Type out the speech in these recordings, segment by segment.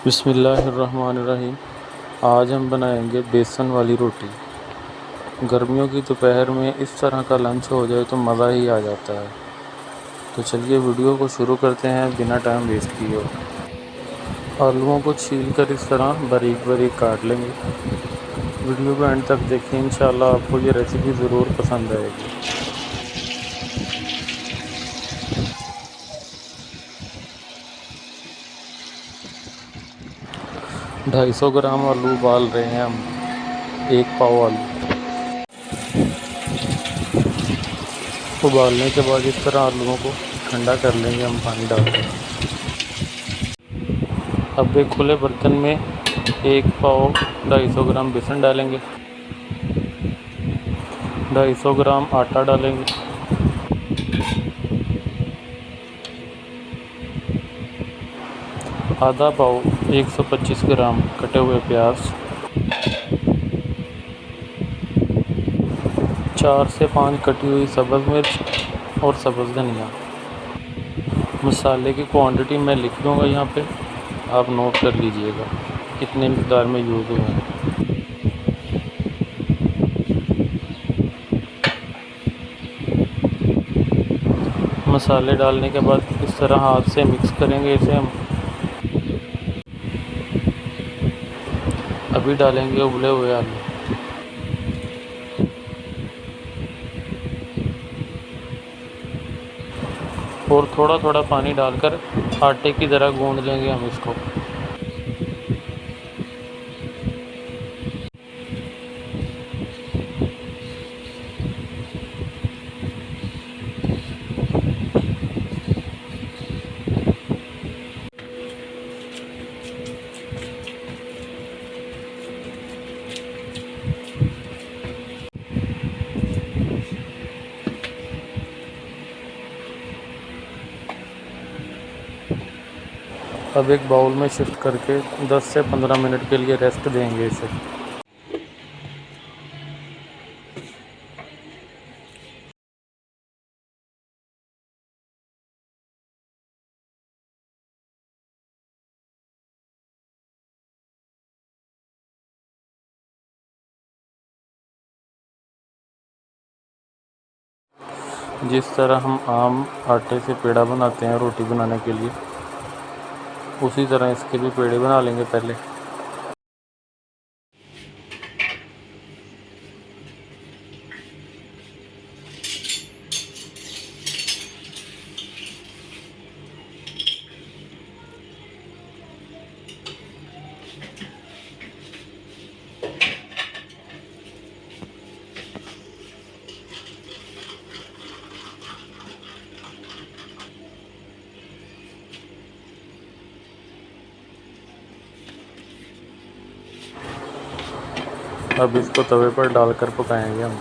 बिस्मिल्लाहिर्रहमानिर्रहीम। आज हम बनाएंगे बेसन वाली रोटी। गर्मियों की दोपहर में इस तरह का लंच हो जाए तो मज़ा ही आ जाता है। तो चलिए वीडियो को शुरू करते हैं बिना टाइम वेस्ट किए। आलूओं को छील कर इस तरह बारीक बारीक काट लेंगे। वीडियो को एंड तक देखें, इंशाल्लाह आपको ये रेसिपी ज़रूर पसंद आएगी। 250 ग्राम आलू उबाल रहे हैं हम, 1 पाव आलू। उबालने के बाद इस तरह आलूओं को ठंडा कर लेंगे हम पानी डालकर। अब एक खुले बर्तन में 1 पाव 250 ग्राम बेसन डालेंगे, 250 ग्राम आटा डालेंगे, आधा पाव 125 ग्राम कटे हुए प्याज, 4 से 5 कटी हुई सब्ज़ मिर्च और सब्ज़ धनिया। मसाले की क्वांटिटी मैं लिख दूँगा यहाँ पे, आप नोट कर लीजिएगा कितने मिक़दार में यूज़ हुए हैं। मसाले डालने के बाद इस तरह हाथ से मिक्स करेंगे इसे हम। अभी डालेंगे उबले हुए आलू। और थोड़ा थोड़ा पानी डालकर आटे की तरह गूंद लेंगे हम इसको। अब एक बाउल में शिफ्ट करके 10 से 15 मिनट के लिए रेस्ट देंगे इसे। जिस तरह हम आम आटे से पेड़ा बनाते हैं रोटी बनाने के लिए, उसी तरह इसके भी पेड़े बना लेंगे पहले। अब इसको तवे पर डालकर पकाएंगे हम।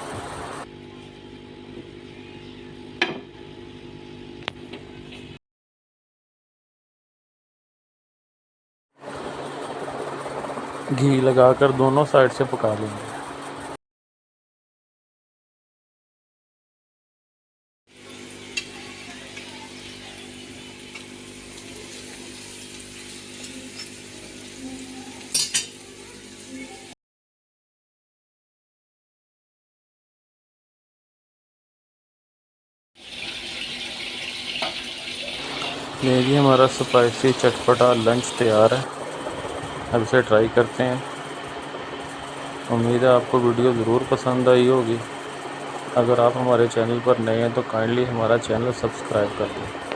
घी लगाकर दोनों साइड से पका लेंगे। ये हमारा स्पाइसी चटपटा लंच तैयार है। अब इसे ट्राई करते हैं। उम्मीद है आपको वीडियो ज़रूर पसंद आई होगी। अगर आप हमारे चैनल पर नए हैं तो काइंडली हमारा चैनल सब्सक्राइब कर दें।